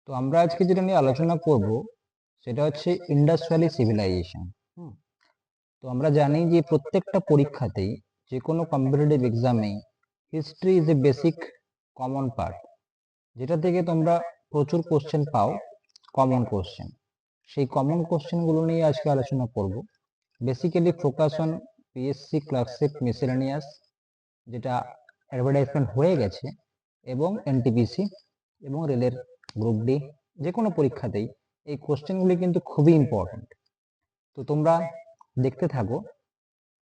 তো আমরা আজকে যেটা নিয়ে আলোচনা করব সেটা হচ্ছে ইন্ডাস ভ্যালি সিভিলাইজেশন। তো আমরা জানি যে প্রত্যেকটা পরীক্ষাতেই যে কোনো কম্পিটিটিভ এক্সামে history is a basic common part, যেটা থেকে তোমরা প্রচুর কোশ্চেন পাও, কমন কোশ্চেন। সেই কমন কোশ্চেনগুলো নিয়ে আজকে আলোচনা করব। Basically focus on PSC clerkship miscellaneous, যেটা অ্যাডভার্টাইজমেন্ট হয়ে গেছে, এবং এনটিপিসি এবং রেলের গ্রুপ ডি, যে কোনো পরীক্ষাতেই এই কোশ্চেনগুলি কিন্তু খুবই ইম্পর্ট্যান্ট। তো তোমরা দেখতে থাকো,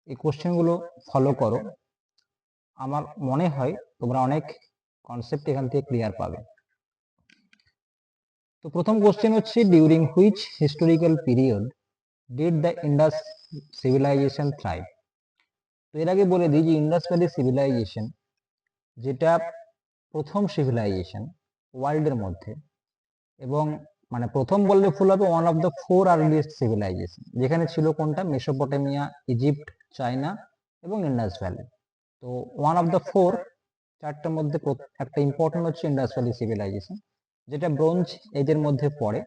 এই কোশ্চেনগুলো ফলো করো। আমার মনে হয় তোমরা অনেক কনসেপ্ট এখান থেকে ক্লিয়ার পাবে। তো প্রথম কোশ্চেন হচ্ছে, during which historical period did the Indus civilization thrive. তো এর আগে বলে দিই যে ইন্ডাস ভ্যালি সিভিলাইজেশন যেটা প্রথম সিভিলাইজেশন ওয়ার্ল্ডের মধ্যে, এবং মানে প্রথম বললে ভুল হবে, one of the 4 earliest civilization, যেখানে ছিল কোনটা, মেসোপটেমিয়া, ইজিপ্ট, চায়না এবং ইন্ডাস ভ্যালি। তো ওয়ান অফ দ্য 4, চারটার মধ্যে একটা ইম্পর্টেন্ট হচ্ছে ইন্ডাস ভ্যালি সিভিলাইজেশন, যেটা ব্রোঞ্জ এজের মধ্যে পড়ে।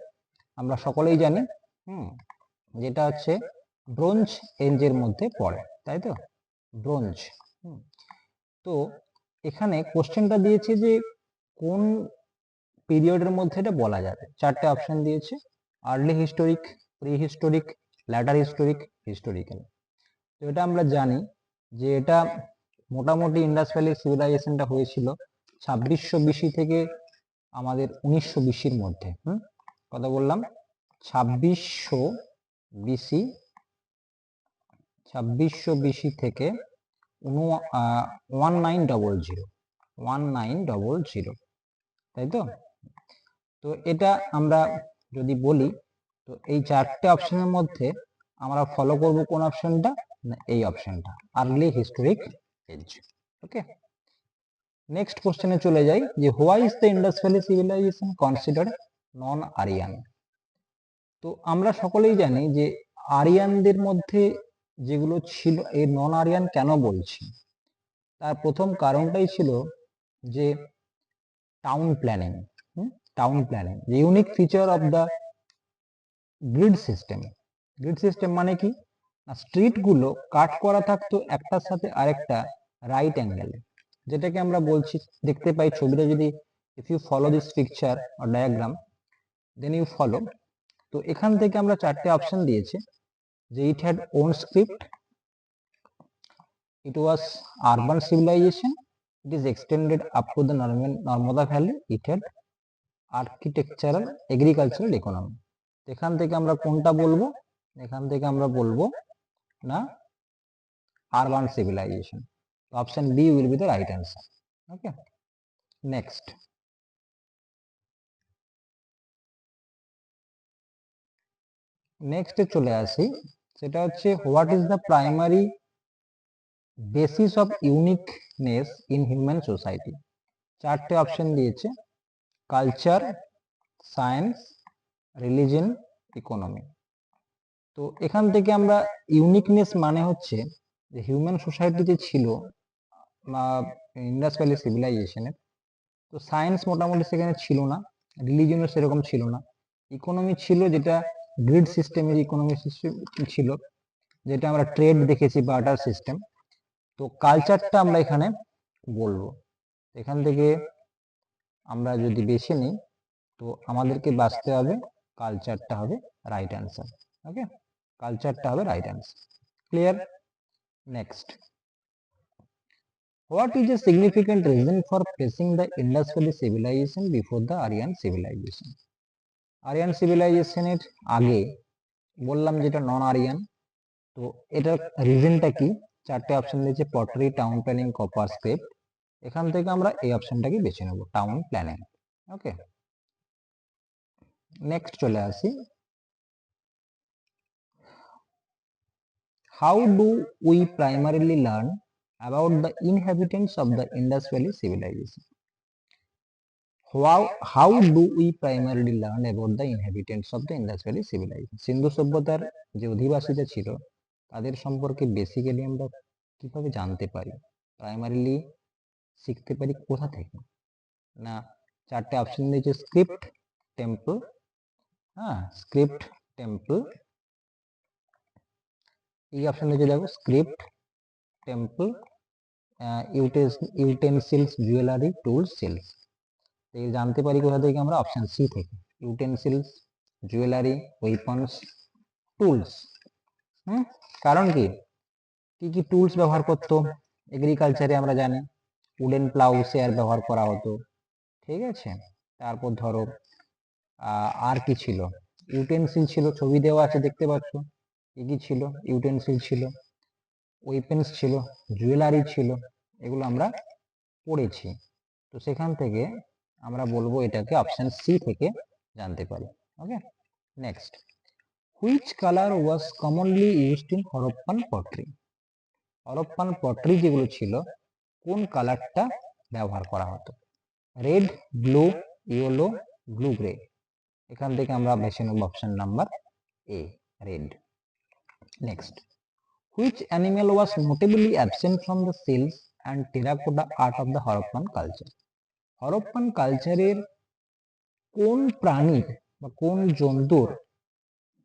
আমরা সকলেই জানি যেটা হচ্ছে ব্রোঞ্জ এজের মধ্যে পড়ে, তাই তো, ব্রোঞ্জ। তো এখানে কোশ্চেনটা দিয়েছে যে কোন পিরিয়ডের মধ্যে এটা বলা যাবে। চারটে অপশন দিয়েছে: early historic, prehistoric, later historic, historical. তো এটা আমরা জানি যে এটা মোটামুটি ইন্ডাস ভ্যালি সিভিলাইজেশনটা হয়েছিল 2600 বিসি থেকে আমাদের 1900 বিসির মধ্যে। কথা বললাম 2600 বিসি, 2600 বিসি থেকে 1900, তাই তো। তো এটা আমরা যদি বলি, তো এই চারটে অপশনের মধ্যে আমরা ফলো করব কোন অপশনটা, না এই অপশনটা, early historic age. Okay, next কোশ্চেনে চলে যাই যে why is the Indus valley civilization considered non Aryan. তো আমরা সকলেই জানি যে আরিয়ানদের মধ্যে যেগুলো ছিল, এই নন আরিয়ান কেন বলছি, তার প্রথম কারণটাই ছিল যে town planning. Town planning, the unique feature of the grid system. Grid system মানে কি, স্ট্রিট গুলো কাট করা থাকতো একটার সাথে আরেকটা রাইট অ্যাঙ্গেলে, যেটাকে আমরা বলছি, দেখতে পাই ছবিটা, যদি if you follow this picture or diagram then you follow. তো এখান থেকে আমরা চারটে অপশন দিয়েছে যে it had own script, it was urban civilization, it is extended up to the Narmada Valley, it had architectural, agricultural, economy। এখান থেকে আমরা কোনটা বলবো, এখান থেকে আমরা বলবো না urban civilization. Option B will be the right answer. Okay, next নেক্সটে চলে আসি, সেটা হচ্ছে what is the primary basis of uniqueness in human society. চারটে অপশন দিয়েছে: কালচার, সায়েন্স, রিলিজন, ইকোনমি। তো এখান থেকে আমরা ইউনিকনেস মানে হচ্ছে যে হিউম্যান সোসাইটি যে ছিল ইন্ডাস ভ্যালি সিভিলাইজেশনের, তো সায়েন্স মোটামুটি সেখানে ছিল না, রিলিজনও সেরকম ছিল না, ইকোনমি ছিল যেটা গ্রিড সিস্টেমের ইকোনমি সিস্টেম ছিল, যেটা আমরা ট্রেড দেখেছি, বার্টার সিস্টেম। তো কালচারটা আমরা এখানে বলবো। এখান থেকে আমরা যদি বেছে নিই, তো আমাদেরকে বাঁচতে হবে কালচারটা হবে রাইট অ্যান্সার। ওকে, কালচারটা হবে right answer. Clear? Next, what is a significant reason for placing the Indus Valley civilization before the Aryan civilization? Aryan সিভিলাইজেশনের আগে বললাম যেটা নন আরিয়ান। তো এটার রিজনটা কি, চারটে অপশন দিয়েছে: pottery, town planning, copper script. এখান থেকে আমরা এই অপশনটাকে বেছে নেব, টাউন প্ল্যানিং। ওকে, নেক্সট চলে আসি, how do we primarily learn about the inhabitants of the Indus Valley civilization? How do we primarily learn about the inhabitants of the Indus Valley civilization? সিন্ধু সভ্যতার যে অধিবাসীরা ছিল তাদের সম্পর্কে বেসিক্যালি আমরা কিভাবে জানতে পারি, প্রাইমারিলি শিখতে পারি কোথা থেকে, না চারটে অপশন দিয়েছে: স্ক্রিপ্ট, টেম্পল, হ্যাঁ স্ক্রিপ্ট টেম্পল, এই অপশনটা যে দেখো script temple, utensils jewellery tools seals. এই জানতে পারি কোথা থেকে আমরা, অপশন সি থেকে, ইউটেন্সিলস জুয়েলারি ওয়েপন্স টুলস। কারণ কি কি কি টুলস ব্যবহার করতো এগ্রিকালচারে আমরা জানি, উডেন প্লাউ শেয়ার ব্যবহার করা হতো, ঠিক আছে। তারপর ধরো আর কি ছিল, ইউটেন্সিল ছিল, ছবি দেওয়া আছে দেখতে পাচ্ছ, কি কি ছিল, ইউটেন্সিল ছিল, ওয়েপেন্স ছিল, জুয়েলারি ছিল, এগুলো আমরা পড়েছি। তো সেখান থেকে আমরা বলবো এটাকে অপশন সি থেকে জানতে পারি। Okay, next, which colour was commonly used in Harappan pottery. Harappan pottery যেগুলো ছিল কোন কালারটা ব্যবহার করা হতো, red, blue, yellow, blue grey. এখান থেকে আমরা বেছে নেব option number A, red. Next, which animal was notably absent from the seals and terracotta art of the Harappan culture? Harappan কালচারের কোন প্রাণীর বা কোন জন্তুর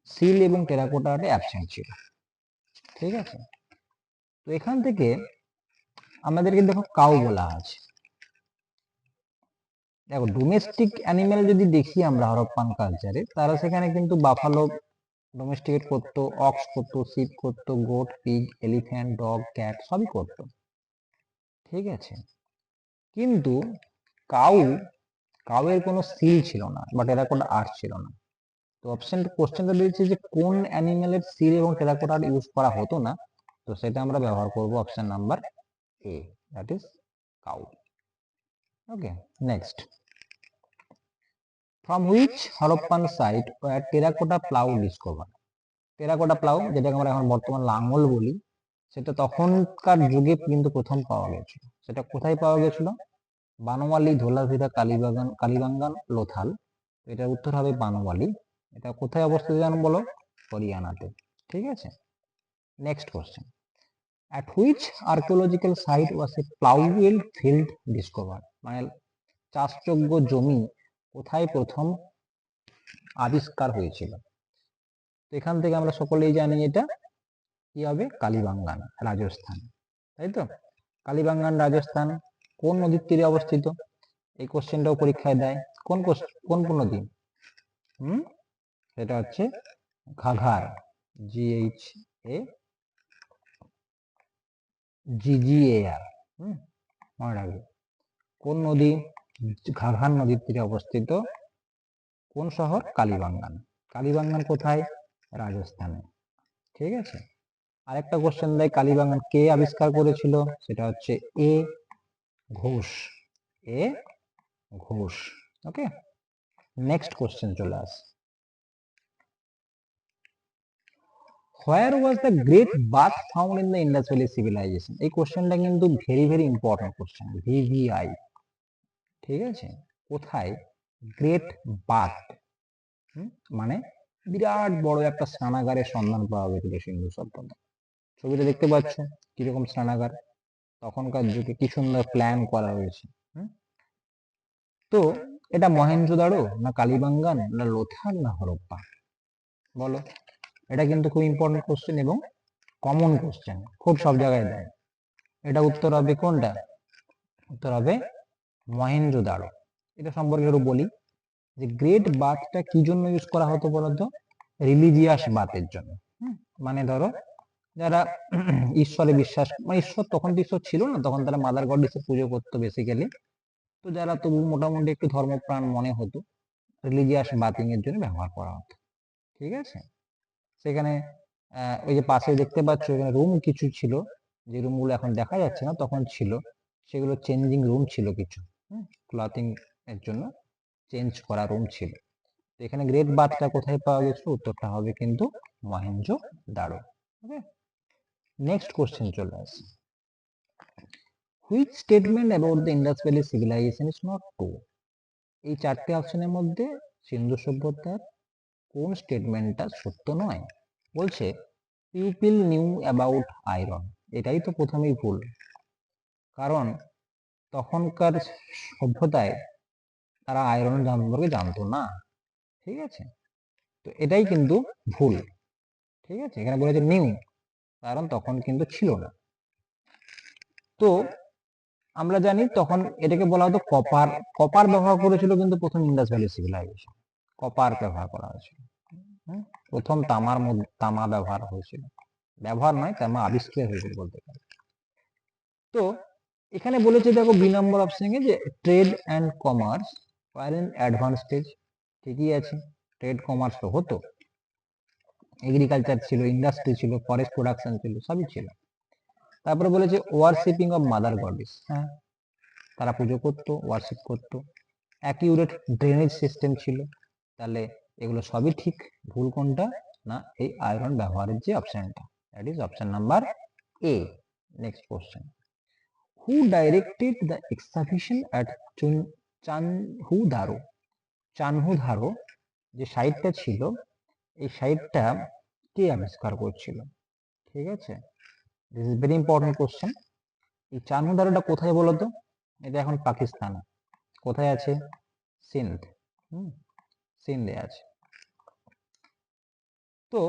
সিল এবং টেরাকোটা আর্টে অ্যাবসেন্ট ছিল, ঠিক আছে। তো এখান থেকে আমাদেরকে দেখো কাউ বলা আছে, দেখো ডোমেস্টিক অ্যানিমেল যদি দেখি আমরা হরপ্পান কালচারে, তারা সেখানে কিন্তু বাফালো ডোমেস্টিকেট করতো, অক্স করতো, শিপ করতো, goat, pig, elephant, dog, cat সবই করতো, ঠিক আছে। কিন্তু কাউয়ের কোনো সিল ছিল না বা টেরাকোটা আর্ট ছিল না। তো কোশ্চেনটা দিয়েছে যে কোন অ্যানিমেলের সিল এবং টেরাকোটা আর্ট ইউজ করা হতো না, তো সেটা আমরা ব্যবহার করব option number A, that is cow. Okay, next, from which Harappan site were terracotta plough discover. Terracotta plough, যেটাকে আমরা এখন বর্তমান লাঙল বলি, সেটা তখনকার যুগে কিন্তু প্রথম পাওয়া গেছিল। সেটা কোথায় পাওয়া গেছিল, বানোয়ালি, ধোলাভিরা, কালীবাঙ্গান, লোথাল। এটার উত্তর হবে বানোয়ালি। এটা কোথায় অবস্থিত জানো বলো, হরিয়ানাতে, ঠিক আছে। Next question, at which archaeological site was a plowwheel field discovered, মানে চাষযোগ্য জমি কোথায় প্রথম আবিষ্কার হয়েছিল। তো এখান থেকে আমরা সকলেই জানি এটা কি হবে, কালীবাঙ্গান, রাজস্থান, তাই তো। কালীবাঙ্গান রাজস্থান কোন নদীর তীরে অবস্থিত, এই কোশ্চেনটাও পরীক্ষায় দেয়। কোন নদী, সেটা হচ্ছে ঘাঘর, GHAGGAR, মনে রাখবে। কোন নদী, ঘাঘর নদীর তীরে অবস্থিত। কোন শহর, কালীবাঙ্গান। কালীবাঙ্গান কোথায়, রাজস্থানে, ঠিক আছে। আরেকটা কোশ্চেন দেয়, কালীবাঙ্গান কে আবিষ্কার করেছিল, সেটা হচ্ছে A Ghosh, A Ghosh. Okay, next question চলে আস, where was the great bath found in the Indus valley civilization. এই কোশ্চেনটা কিন্তু very very important question, VVI, ঠিক আছে। কোথায় গ্রেট বাথ, মানে বিরাট বড় একটা স্নানাগারের সন্ধান পাওয়া গেছিল সিন্ধু সভ্যতা। ছবিটা দেখতে পাচ্ছ কিরকম স্নানাগার, তখনকার যুগে কি সুন্দর প্ল্যান করা হয়েছে। তো এটা মহেঞ্জোদাড়ো না কালীবাঙ্গান না লোথাল না হরপ্পা, বলো। এটা কিন্তু খুব ইম্পর্টেন্ট কোশ্চেন এবং কমন কোশ্চেন, খুব সব জায়গায় দেয়। এটা উত্তর হবে কোনটা, উত্তর হবে মহেঞ্জোদাড়ো। এটা সম্পর্কে একটু বলি, যে গ্রেট বাথটা কি জন্য ইউজ করা হতো বলতো, রিলিজিয়াস বাথের জন্য। মানে ধরো যারা ঈশ্বরে বিশ্বাস, মানে ঈশ্বর তখন তো ঈশ্বর ছিল না, তখন তারা মাদার গডেসের পুজো করতো বেসিক্যালি। তো যারা তবু মোটামুটি একটু ধর্মপ্রাণ মনে হতো, রিলিজিয়াস বাথিং এর জন্য ব্যবহার করা হতো, ঠিক আছে। সেখানে ওই যে পাশে দেখতে পাচ্ছ এখানে রুম কিছু ছিল, যে রুমগুলো এখন দেখা যাচ্ছে না, তখন ছিল, সেগুলো চেঞ্জিং রুম ছিল কিছু, ক্লথিং এর জন্য চেঞ্জ করা রুম ছিল। তো এখানে গ্রেট বাথটা কোথায় পাওয়া গেছিল, উত্তরটা হবে কিন্তু মহেঞ্জোদাড়ো। ওকে, নেক্সট কোশ্চেন চলে আসে, which statement about the Indus valley civilisation is not true. এই চারটে অপশনের মধ্যে সিন্ধু সভ্যতার কোন স্টেটমেন্টটা সত্য নয়, বলছে পিউপিল নিউ অ্যাবাউট আয়রন। এটাই তো প্রথমেই ভুল, কারণ তখনকার সভ্যতায় তারা আয়রন সম্পর্কে জানতো না, ঠিক আছে, তো এটাই কিন্তু ভুল। ঠিক আছে, এখানে বলেছে নিউ, কারণ তখন কিন্তু ছিল না। তো আমরা জানি তখন এটাকে বলা হতো কপার। কপার ব্যবহার করেছিল কিন্তু প্রথম ইন্ডাস ভ্যালি সিভিলাইজেশন, কপার ব্যবহার করা হয়েছিল। প্রথম তামার মধ্যে তামা ব্যবহার হয়েছিল, ব্যবহার নয়, তামা আবিষ্কার হয়েছিল বলতে পারে। তো এখানে বলেছে দেখো বি নম্বর অপশনে যে trade and commerce were in advance stage. ঠিকই আছে, ট্রেড কমার্স তো হতো, এগ্রিকালচার ছিল, ইন্ডাস্ট্রি ছিল, ফরেস্ট প্রোডাকশন ছিল, সবই ছিল। তারপরে বলেছে ওয়ারশিপিং অফ মাদার গডেস, হ্যাঁ তারা পুজো করতো, ওয়ারশিপ করতো। অ্যাকিউরেট ড্রেনেজ সিস্টেম ছিল, তাহলে এগুলো সবই ঠিক। ভুল কোনটা, না এই আয়রন ব্যবহারের যে অপশনটা, that is option number A. Next question, who directed the excavation at Chanhudaro? Chanhudaro যে সাইটটা ছিল, এই সাইটটা কে আবিষ্কার করছিল? ঠিক আছে, this is very important question. এই চানহুধারোটা কোথায় বলো তো? এটা এখন পাকিস্তানে। কোথায় আছে? সিন্ধ। সিন্ধে আছে। তো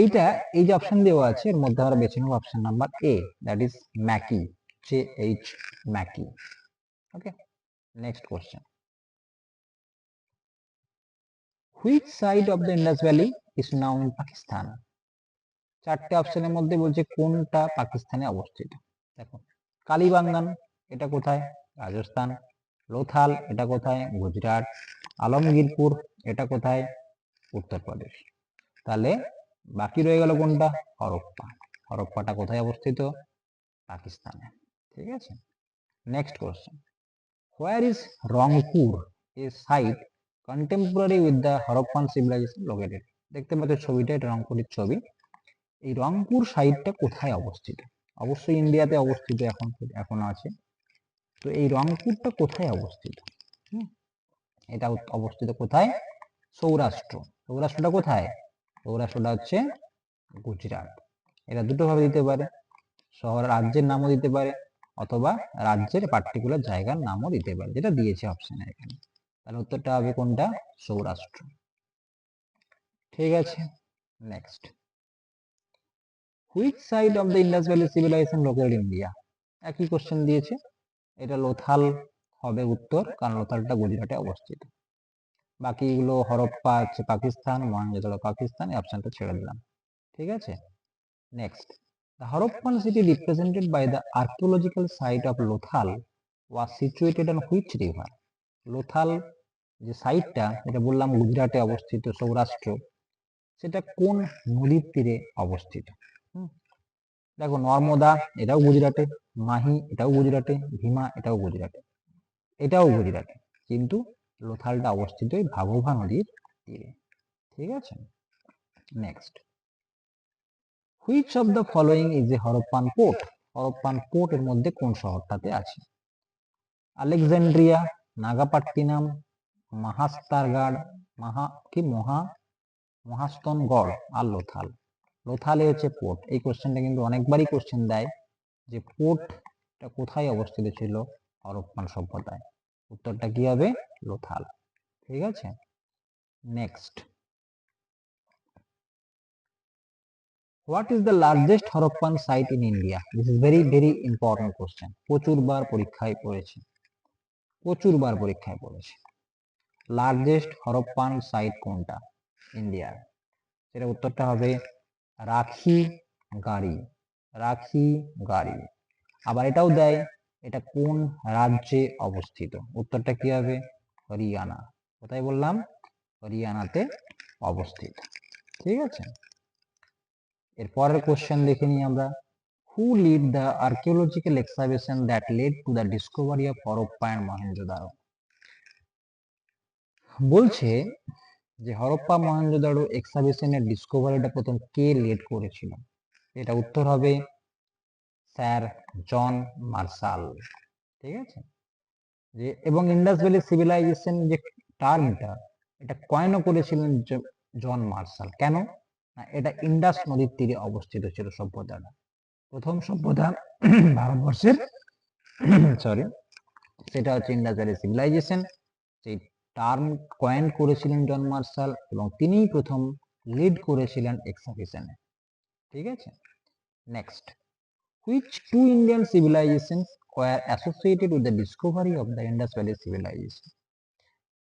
এইটা, এই যে অপশন দেওয়া আছে এর মধ্যে আমরা বেছে নেব option number A, that is Mackie, J H Mackie. Okay, next question, which site of the Indus valley is now in Pakistan? চারটে অপশনের মধ্যে বলছে কোনটা পাকিস্তানে অবস্থিত। দেখো, কালীবাঙ্গান এটা কোথায়? রাজস্থান। লোথাল এটা কোথায়? গুজরাট। আলমগীরপুর এটা কোথায়? উত্তরপ্রদেশ। তাহলে বাকি রয়ে গেল কোনটা? হরপ্পা। হরপ্পাটা কোথায় অবস্থিত? পাকিস্তানে। ঠিক আছে, next question, where is Rangpur a site contemporary with the Harappan civilization located? দেখতে পাচ্ছ ছবিটা, এটা রংপুরের ছবি। এই রংপুর সাইটটা কোথায় অবস্থিত? অবশ্যই ইন্ডিয়াতে অবস্থিত, এখন আছে। তো এই রংপুরটা কোথায় অবস্থিত? এটা অবস্থিত কোথায়? সৌরাষ্ট্র। সৌরাষ্ট্রটা কোথায়? সৌরাষ্ট্রটা হচ্ছে গুজরাট। এটা দুটো ভাবে দিতে পারে, শহর রাজ্যের নামও দিতে পারে, অথবা রাজ্যের পার্টিকুলার জায়গার নামও দিতে পারে, যেটা দিয়েছে অপশনে এখানে। তাহলে উত্তরটা হবে কোনটা? সৌরাষ্ট্র। ঠিক আছে, next, which site of the Indus valley civilization located India? একই কোশ্চেন দিয়েছে, এটা লোথাল হবে উত্তর, কারণ লোথালটা গুজরাটে অবস্থিত। বাকিগুলো হরপ্পা হচ্ছে পাকিস্তান, মহেঞ্জোদারো পাকিস্তান, এই অপশনটা ছেড়ে দিলাম। ঠিক আছে, next, the Harappan city represented by the archaeological site of Lothal was situated on which river? Lothal যে সাইটটা, এটা বললাম গুজরাটে অবস্থিত, সৌরাষ্ট্র, সেটা কোন নদীর তীরে অবস্থিত? দেখো, নর্মদা এটাও গুজরাটে, মাহি এটাও গুজরাটে, ভীমা এটাও গুজরাটে, এটাও গুজরাটে, কিন্তু লোথালটা অবস্থিত এই ভাগোভা নদীর তীরে। ঠিক আছে, next, which of the following is a Harappan port? Harappan port এর মধ্যে কোন শহরটাতে আছে? আলেকজান্ড্রিয়া, নাগাপাট্টিনাম, মাহাস্তারগড়, মহাস্তনগড় আর লোথাল। লোথালে হচ্ছে পোর্ট। এই কোশ্চেনটা কিন্তু অনেকবারই কোশ্চেন দেয় যে পোর্টটা কোথায় অবস্থিত ছিল হরপ্পান সভ্যতায়। উত্তরটা কি হবে? লোথাল। ঠিক আছে, next, what is the largest Harappan site in India? This is very very important question, প্রচুরবার পরীক্ষায় পড়েছে, প্রচুরবার পরীক্ষায় পড়েছে। লার্জেস্ট হরপ্পান সাইট কোনটা ইন্ডিয়ার? সেটা উত্তরটা হবে রাখি গাড়ি, রাখি গাড়ি। আবার এটাও দেয়, এটা কোন রাজ্যে অবস্থিত? উত্তরটা কি হবে? হরিয়ানা। কোথায় বললাম? হরিয়ানাতে অবস্থিত। ঠিক আছে, এর পরের কোশ্চেন দেখে নিই আমরা, who lead the archaeological excavation that led to the discovery of Harappa and Mohenjodaro? বলছে যে হরপ্পা মহেঞ্জোদারো এক্সকাভেশনের ডিসকভারিটা প্রথম কে লিড করেছিল? এটা উত্তর হবে স্যার জন মার্শাল। ঠিক আছে, যে এবং ইন্ডাস ভ্যালি সিভিলাইজেশন যে টার্মটা, এটা কয়েনও করেছিলেন জন মার্শাল। কেন না, এটা ইন্ডাস নদীর তীরে অবস্থিত ছিল সভ্যতাটা, প্রথম সভ্যতা ভারতবর্ষের সরি, সেটা হচ্ছে ইন্ডাস ভ্যালি সিভিলাইজেশন। সেই টার্ম কয়েন করেছিলেন জন মার্শাল এবং তিনিই প্রথম লিড করেছিলেন এক্সাবিশনে। ঠিক আছে, next, which two Indian civilizations were associated with the discovery of the Indus Valley Civilization?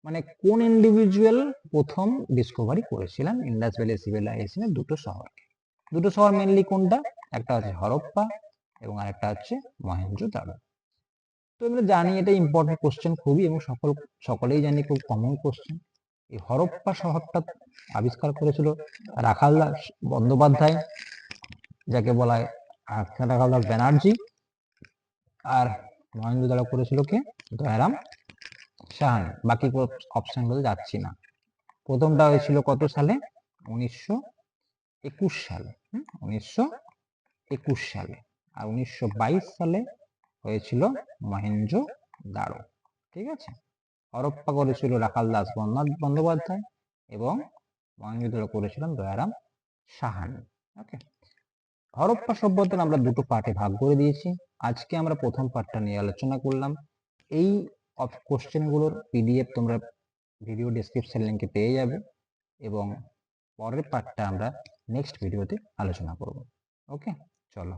মানে কোন ইন্ডিভিজুয়াল প্রথম ডিসকভারি করেছিলেন ইন্ডাস ভ্যালি সিভিলাইজেশনের দুটো শহর মেনলি কোনটা, একটা হচ্ছে হরপ্পা এবং আরেকটা হচ্ছে মহেঞ্জোদারো। তো আমরা জানি এটা ইম্পর্টেন্ট কোশ্চেন খুবই, এবং সকলেই জানি খুব কমন কোশ্চেন। এই হরপ্পা শহরটা আবিষ্কার করেছিল রাখালদাস বন্দ্যোপাধ্যায়, যাকে বলা হয় রাখালদাস ব্যানার্জি, আর মহেঞ্জোদারো করেছিল কে, দয়ারাম সাহানি। বাকি অপশন গুলো যাচ্ছি না। প্রথমটা হয়েছিল কত সালে, 1921 সালে, 1921 সালে, আর 1922 সালে হয়েছিল মহেঞ্জোদারো। ঠিক আছে, হরপ্পা করেছিল রাখালদাস বন্দ্যোপাধ্যায় এবং মহেঞ্জোদারো করেছিলেন দয়ারাম সাহানি। ওকে, হরপ্পা সভ্যতার আমরা দুটো পার্টে ভাগ করে দিয়েছি। আজকে আমরা প্রথম পার্টটা নিয়ে আলোচনা করলাম। এই কোশ্চেন গুলোর পিডিএফ তোমরা ভিডিও ডেসক্রিপশন লিংকে পেয়ে যাবে, এবং পরের পার্টটা আমরা নেক্সট ভিডিওতে আলোচনা করব। ওকে, চলো।